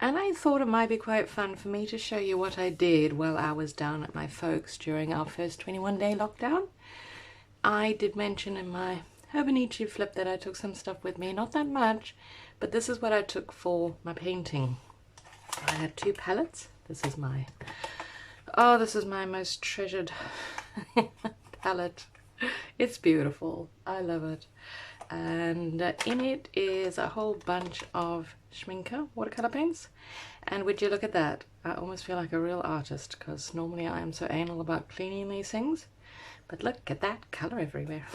And I thought it might be quite fun for me to show you what I did while I was down at my folks during our first 21-day lockdown. I did mention in my Hobonichi flip that I took some stuff with me, not that much, but this is what I took for my painting. I had 2 palettes. This is my most treasured palette. It's beautiful. I love it. And in it is a whole bunch of Schminke watercolor paints. And would you look at that? I almost feel like a real artist, because normally I am so anal about cleaning these things. But look at that color everywhere.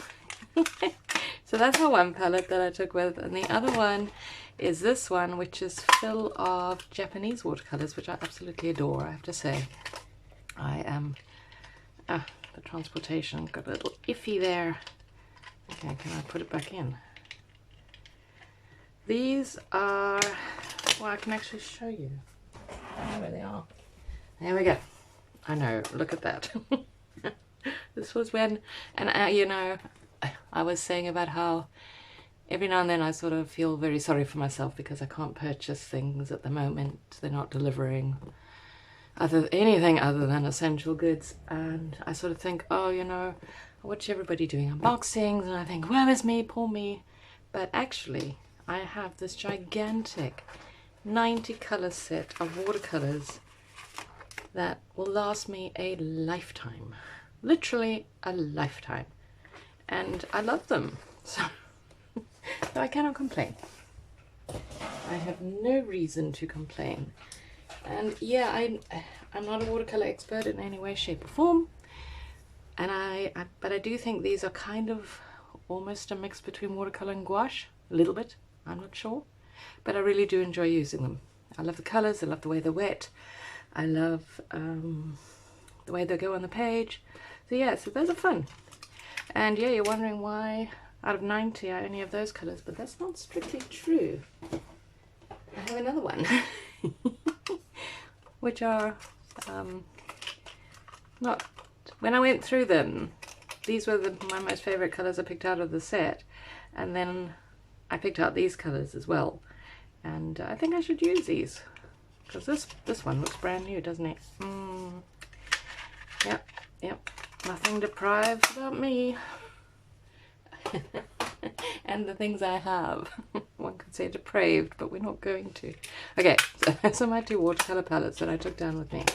So that's my one palette that I took with, and the other one is this one, which is full of Japanese watercolors, which I absolutely adore, I have to say. I am the transportation got a little iffy there. Okay, can I put it back in? These are, well, I can actually show you. There they are. There we go. I know, look at that. This was when, and you know, I was saying about how every now and then I sort of feel very sorry for myself because I can't purchase things at the moment. They're not delivering anything other than essential goods, and I sort of think, oh, you know, I watch everybody doing unboxings and I think, woe is me, poor me. But actually I have this gigantic 90 color set of watercolors that will last me a lifetime, literally a lifetime, and I love them, so I cannot complain. I have no reason to complain. And yeah, I'm not a watercolor expert in any way, shape or form, and but I do think these are kind of almost a mix between watercolor and gouache, a little bit, I'm not sure, but I really do enjoy using them. I love the colors, I love the way they're wet, I love the way they go on the page. So yeah, so those are fun. And yeah, you're wondering why out of 90 I only have those colors, but that's not strictly true. I have another one. Which are not, when I went through them, these were my most favorite colors I picked out of the set, and then I picked out these colors as well, and I think I should use these because this one looks brand new, doesn't it? Yep, nothing deprived about me. And the things I have. One could say depraved, but we're not going to. Okay, so those are my 2 watercolor palettes that I took down with me.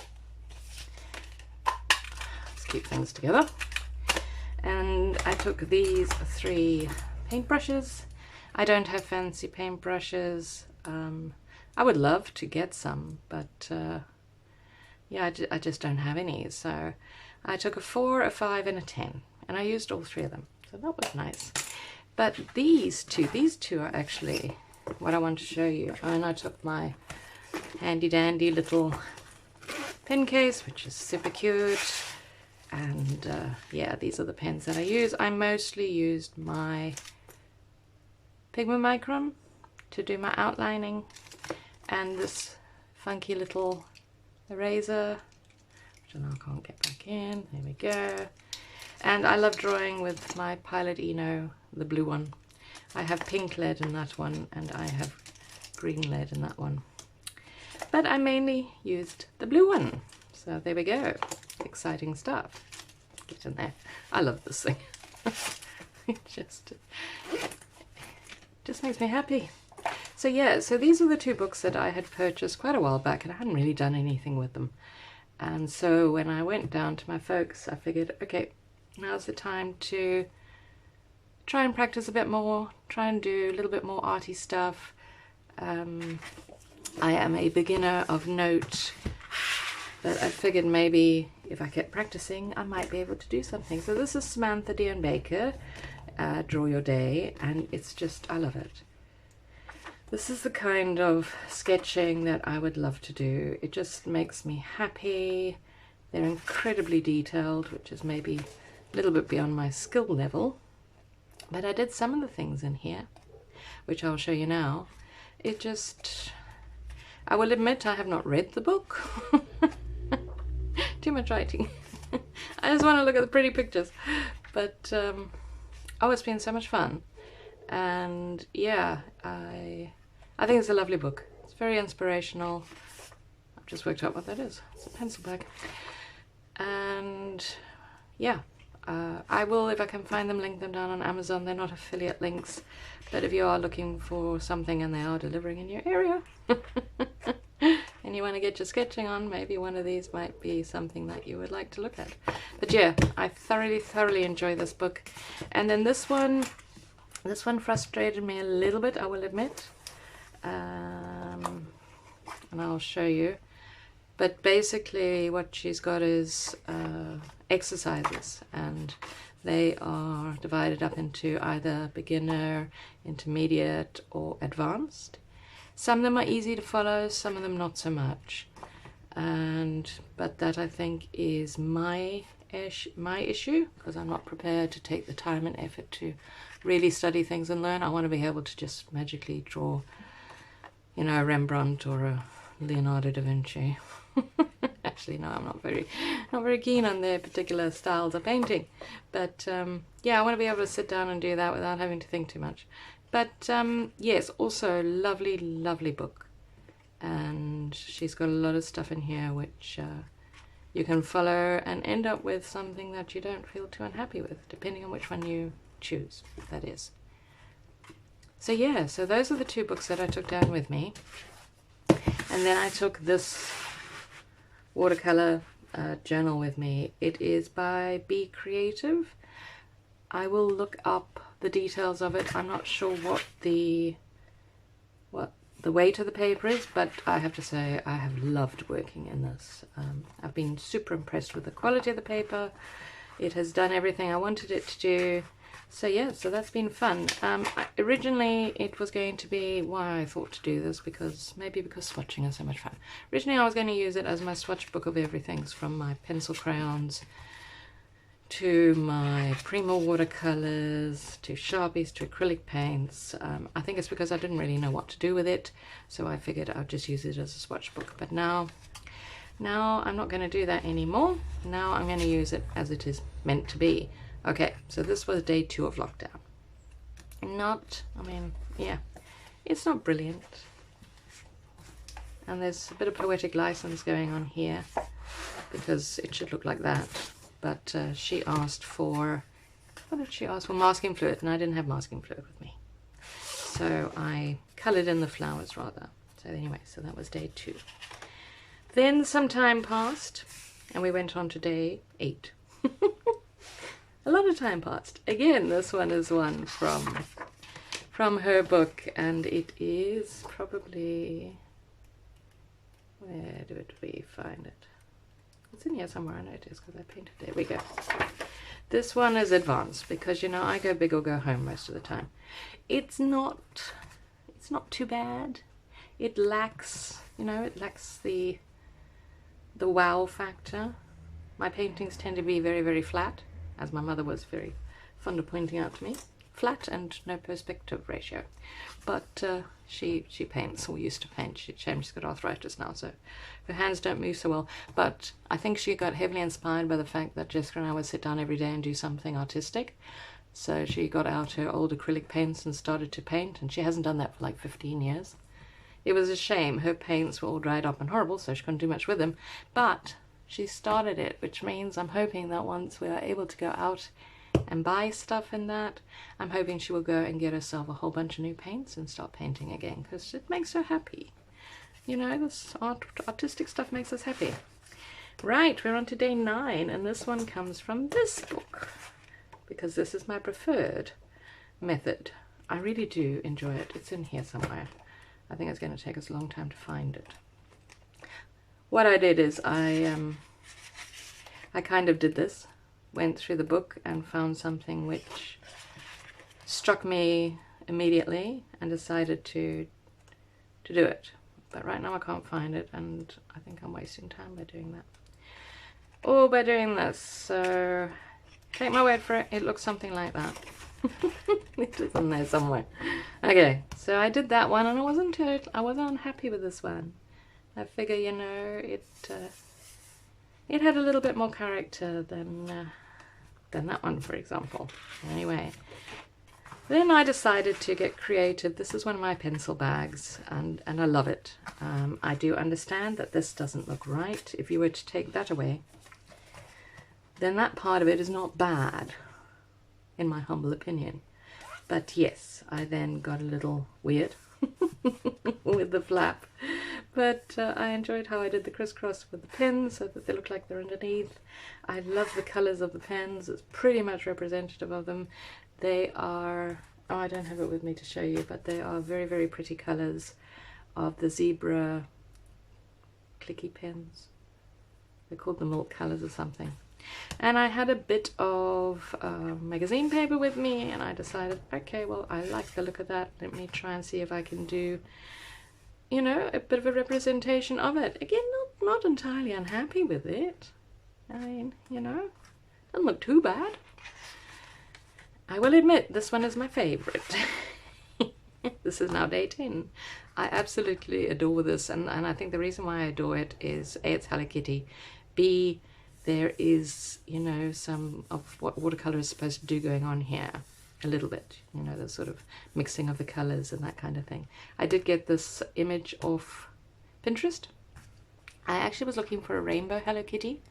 Let's keep things together. And I took these 3 paintbrushes. I don't have fancy paintbrushes. I would love to get some, but yeah, I just don't have any. So I took a 4, a 5 and a 10, and I used all 3 of them. So that was nice. But these two are actually what I want to show you. And I took my handy dandy little pen case, which is super cute. And yeah, these are the pens that I use. I mostly used my Pigment Micron to do my outlining, and this funky little eraser, which I now can't get back in. There we go. And I love drawing with my Pilot Eno, the blue one. I have pink lead in that one, and I have green lead in that one. But I mainly used the blue one. So there we go. Exciting stuff. Get in there. I love this thing. It just makes me happy. So yeah, so these are the 2 books that I had purchased quite a while back, and I hadn't really done anything with them. And so when I went down to my folks, I figured, okay, now's the time to try and practice a bit more, try and do a little bit more arty stuff. I am a beginner of note, but I figured maybe if I kept practicing I might be able to do something. So this is Samantha Dean Baker, Draw Your Day, and it's just, I love it. This is the kind of sketching that I would love to do. It just makes me happy. They're incredibly detailed, which is maybe a little bit beyond my skill level, but I did some of the things in here, which I'll show you now. It just, I will admit I have not read the book. Too much writing. I just want to look at the pretty pictures, but oh, it's been so much fun. And yeah, I think it's a lovely book. It's It's very inspirational. I've just worked out what that is. It's a pencil bag. And yeah, I will, if I can find them, link them down on Amazon. They're not affiliate links, but if you are looking for something and they are delivering in your area and you want to get your sketching on, maybe one of these might be something that you would like to look at. But yeah, I thoroughly enjoy this book. And then this one frustrated me a little bit, I will admit, and I'll show you. But basically what she's got is exercises, and they are divided up into either beginner, intermediate, or advanced. Some of them are easy to follow, some of them not so much. But that, I think, is my issue, because I'm not prepared to take the time and effort to really study things and learn. I want to be able to just magically draw, you know, a Rembrandt or a Leonardo da Vinci. Actually, no, I'm not very keen on their particular styles of painting. But yeah, I want to be able to sit down and do that without having to think too much. But yes, also lovely book. And she's got a lot of stuff in here which you can follow and end up with something that you don't feel too unhappy with, depending on which one you choose, that is. So yeah, so those are the two books that I took down with me. And then I took this watercolor journal with me. It is by Be Creative. I will look up the details of it. I'm not sure what the weight of the paper is, but I have to say I have loved working in this. I've been super impressed with the quality of the paper. It has done everything I wanted it to do. So yeah, so that's been fun. Originally it was going to be why I thought to do this, because swatching is so much fun. Originally I was going to use it as my swatch book of everything, from my pencil crayons to my Prima watercolors to Sharpies to acrylic paints. I think it's because I didn't really know what to do with it, so I figured I'd just use it as a swatch book. But now I'm not going to do that anymore. Now I'm going to use it as it is meant to be. Okay, so this was day 2 of lockdown. Yeah, it's not brilliant. And there's a bit of poetic license going on here, because it should look like that. But she asked for, what did she ask for? Masking fluid, and I didn't have masking fluid with me. So I coloured in the flowers rather. So anyway, so that was day 2. Then some time passed, and we went on to day 8. A lot of time passed. Again, this one is one from her book, and it is probably, where did we find it? It's in here somewhere. I know it is because I painted it. There we go. This one is advanced, because, you know, I go big or go home most of the time. It's not too bad. It lacks, you know, it lacks the wow factor. My paintings tend to be very flat, as my mother was very fond of pointing out to me. Flat and no perspective ratio. But she paints, or used to paint. She's got arthritis now, so her hands don't move so well. But I think she got heavily inspired by the fact that Jessica and I would sit down every day and do something artistic. So she got out her old acrylic paints and started to paint, and she hasn't done that for like 15 years. It was a shame. Her paints were all dried up and horrible, so she couldn't do much with them. But she started it, which means I'm hoping that once we are able to go out and buy stuff in that, I'm hoping she will go and get herself a whole bunch of new paints and start painting again, because it makes her happy. You know, this artistic stuff makes us happy. Right, we're on to day 9, and this one comes from this book, because this is my preferred method. I really do enjoy it. It's in here somewhere. I think it's going to take us a long time to find it. What I did is I kind of did this, went through the book and found something which struck me immediately and decided to do it. But right now I can't find it, and I think I'm wasting time by doing that. Or by doing this. So take my word for it, it looks something like that. It is in there somewhere. Okay, so I did that one, and I wasn't unhappy with this one. I figure, you know, it had a little bit more character than that one, for example. Anyway, Then I decided to get creative. This is one of my pencil bags, and I love it. I do understand that this doesn't look right. If you were to take that away, then that part of it is not bad, in my humble opinion. But yes, I then got a little weird with the flap. But I enjoyed how I did the crisscross with the pens so that they look like they're underneath. I love the colours of the pens. It's pretty much representative of them. They are, oh, I don't have it with me to show you, but they are very, very pretty colours of the zebra clicky pens. They're called the milk colours or something. And I had a bit of magazine paper with me, and I decided, okay, well, I like the look of that. Let me try and see if I can do, you know, a bit of a representation of it. Again, not entirely unhappy with it. I mean, you know, doesn't look too bad. I will admit, this one is my favourite. This is now day 10. I absolutely adore this, and I think the reason why I adore it is A, it's Hello Kitty, B, there is, you know, some of what watercolour is supposed to do going on here. A little bit, you know, the sort of mixing of the colours and that kind of thing. I did get this image off Pinterest. I actually was looking for a rainbow Hello Kitty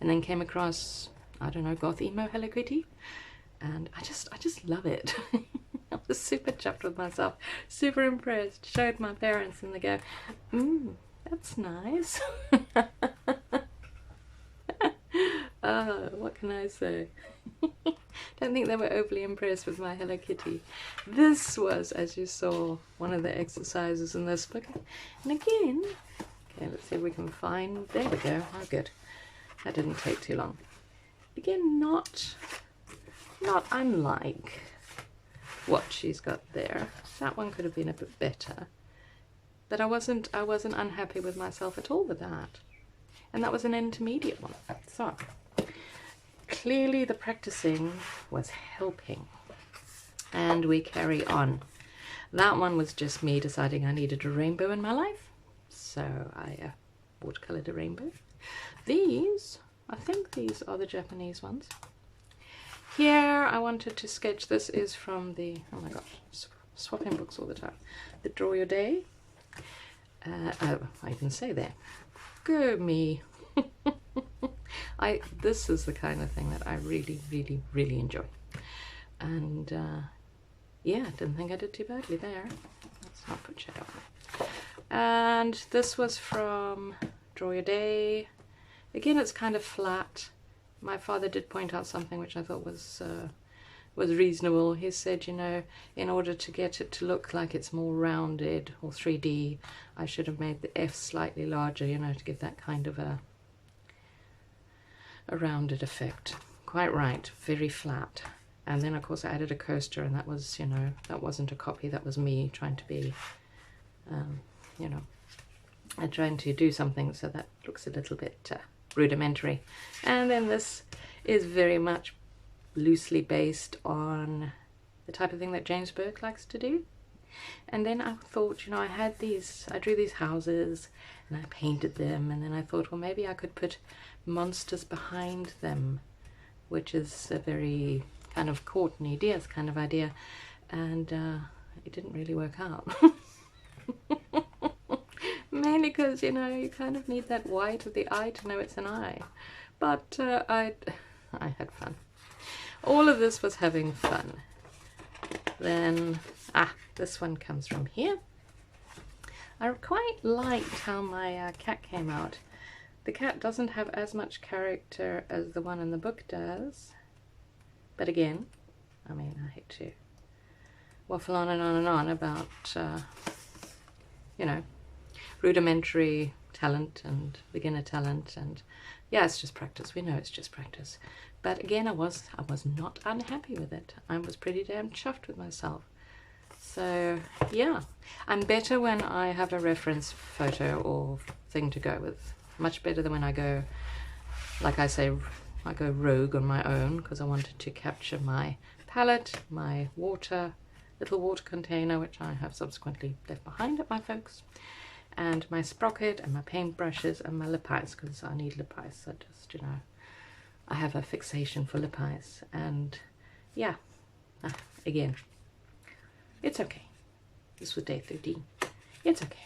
and then came across, I don't know, goth emo Hello Kitty. And I just love it. I was super chuffed with myself, super impressed. Showed my parents and they go, that's nice. What can I say? Don't think they were overly impressed with my Hello Kitty. This was, as you saw, one of the exercises in this book. And again, okay, let's see if we can find, there we go, oh good. That didn't take too long. Again, not unlike what she's got there. That one could have been a bit better. But I wasn't unhappy with myself at all with that. And that was an intermediate one. So clearly the practicing was helping. And we carry on. That one was just me deciding I needed a rainbow in my life. So I watercolored a rainbow. These, I think these are the Japanese ones. Here I wanted to sketch, this is from the, oh my gosh, swapping books all the time. The Draw Your Day. Oh, I can say there. Go me. This is the kind of thing that I really, really, really enjoy. And yeah, didn't think I did too badly there. Let's not put shadow on it. And this was from Draw Your Day. Again, it's kind of flat. My father did point out something which I thought was reasonable. He said, you know, in order to get it to look like it's more rounded or 3D, I should have made the F slightly larger, you know, to give that kind of a rounded effect. Quite right, very flat. And then of course I added a coaster, and that was, you know, that wasn't a copy, that was me trying to be, you know, trying to do something so that looks a little bit rudimentary. And then this is very much loosely based on the type of thing that James Burke likes to do. And then I thought, you know, I drew these houses and I painted them, and then I thought, well, maybe I could put monsters behind them, which is a very kind of Courtney Diaz kind of idea, and it didn't really work out. Mainly because, you know, you kind of need that white of the eye to know it's an eye. But I had fun. All of this was having fun. Then, this one comes from here. I quite liked how my cat came out. The cat doesn't have as much character as the one in the book does. But again, I mean, I hate to waffle on and on and on about, you know, rudimentary talent and beginner talent, and yeah, it's just practice. We know it's just practice. But again, I was not unhappy with it. I was pretty damn chuffed with myself. So yeah, I'm better when I have a reference photo or thing to go with. Much better than when I go, like I say, I go rogue on my own, because I wanted to capture my palette, my little water container, which I have subsequently left behind at my folks', and my sprocket and my paint brushes and my lip eyes, because I need lip eyes. So just, you know, I have a fixation for lip eyes. And yeah, again, It's okay. This was day 13. It's okay.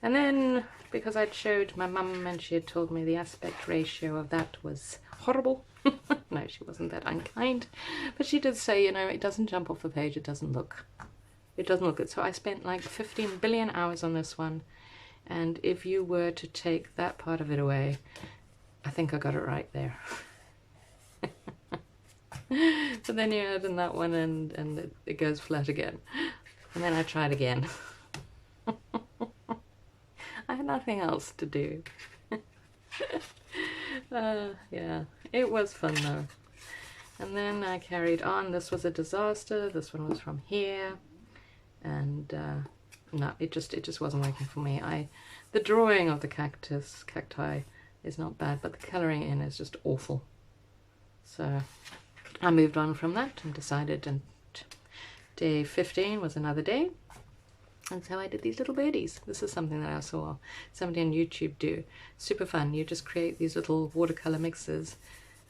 And then, because I'd showed my mum and she had told me the aspect ratio of that was horrible. No, she wasn't that unkind. But she did say, you know, it doesn't jump off the page. It doesn't look good. So I spent like 15 billion hours on this one. And if you were to take that part of it away, I think I got it right there. But then you add in that one and it goes flat again. And then I tried again. I had nothing else to do. Yeah, it was fun though. And then I carried on. This was a disaster. This one was from here. And no, it just wasn't working for me. The drawing of the cacti is not bad, but the colouring in is just awful. So I moved on from that and decided, and day 15 was another day. And so I did these little birdies. This is something that I saw somebody on YouTube do. Super fun. You just create these little watercolor mixes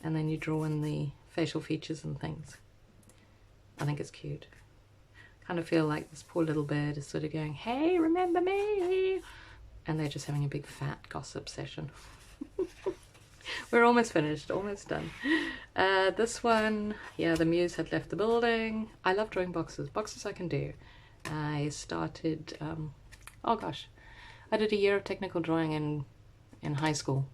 and then you draw in the facial features and things. I think it's cute. Kind of feel like this poor little bird is sort of going, hey, remember me? And they're just having a big fat gossip session. We're almost finished, almost done. This one, yeah, the muse had left the building. I love drawing boxes. Boxes I can do. I started, oh gosh, I did a year of technical drawing in high school.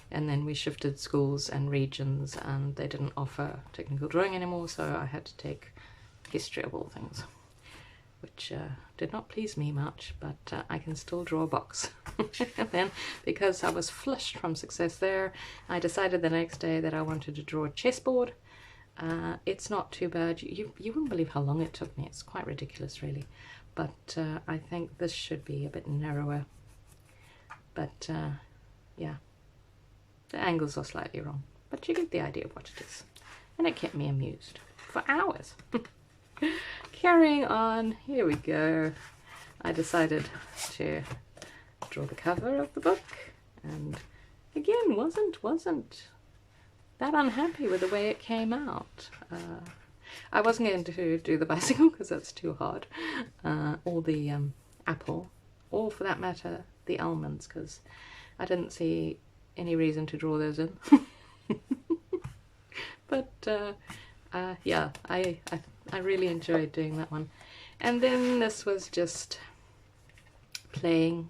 And then we shifted schools and regions and they didn't offer technical drawing anymore, so I had to take history of all things, which did not please me much, but I can still draw a box. And then, because I was flushed from success there, I decided the next day that I wanted to draw a chessboard. It's not too bad. You wouldn't believe how long it took me. It's quite ridiculous, really. But I think this should be a bit narrower. But yeah, the angles are slightly wrong. But you get the idea of what it is. And it kept me amused for hours. Carrying on, here we go. I decided to draw the cover of the book, and again wasn't that unhappy with the way it came out. I wasn't going to do the bicycle because that's too hard, or the apple, or for that matter the almonds, because I didn't see any reason to draw those in. But yeah, I really enjoyed doing that one. And then this was just playing.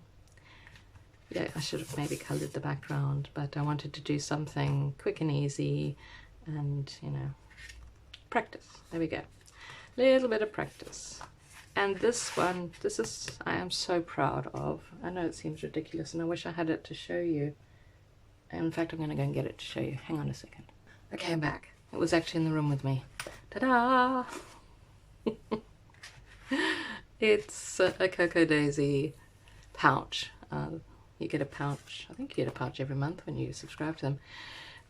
Yeah, I should have maybe coloured the background, but I wanted to do something quick and easy and, you know, practice. There we go. Little bit of practice. And this one, I am so proud of. I know it seems ridiculous and I wish I had it to show you. In fact, I'm going to go and get it to show you. Hang on a second. Okay, I'm back. It was actually in the room with me. Ta-da! It's a Cocoa Daisy pouch. You get a pouch, I think you get a pouch every month when you subscribe to them.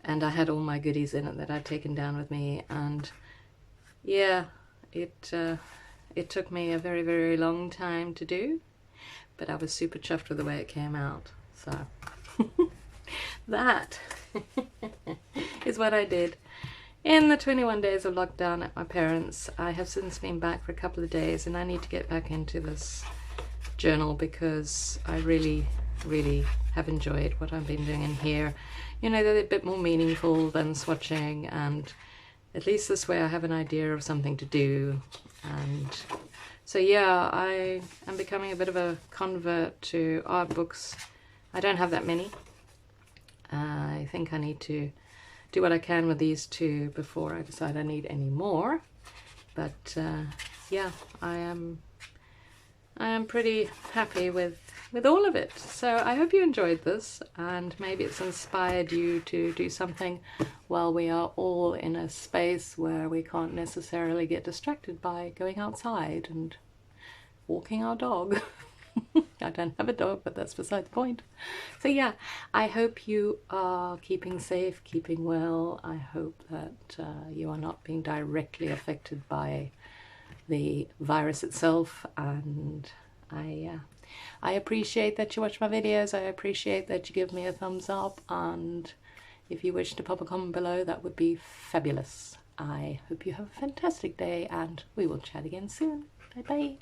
And I had all my goodies in it that I'd taken down with me. And yeah, it took me a very, very long time to do. But I was super chuffed with the way it came out. So that is what I did in the 21 days of lockdown at my parents'. I have since been back for a couple of days and I need to get back into this journal because I really have enjoyed what I've been doing in here. You know, they're a bit more meaningful than swatching, and at least this way I have an idea of something to do. And so yeah, I am becoming a bit of a convert to art books. I don't have that many. I think I need to do what I can with these two before I decide I need any more. But yeah, I am pretty happy with all of it. So I hope you enjoyed this, and maybe it's inspired you to do something while we are all in a space where we can't necessarily get distracted by going outside and walking our dog. I don't have a dog, but that's beside the point. So yeah, I hope you are keeping safe, keeping well. I hope that you are not being directly affected by the virus itself, and I appreciate that you watch my videos. I appreciate that you give me a thumbs up, and if you wish to pop a comment below, that would be fabulous. I hope you have a fantastic day, and we will chat again soon. Bye bye.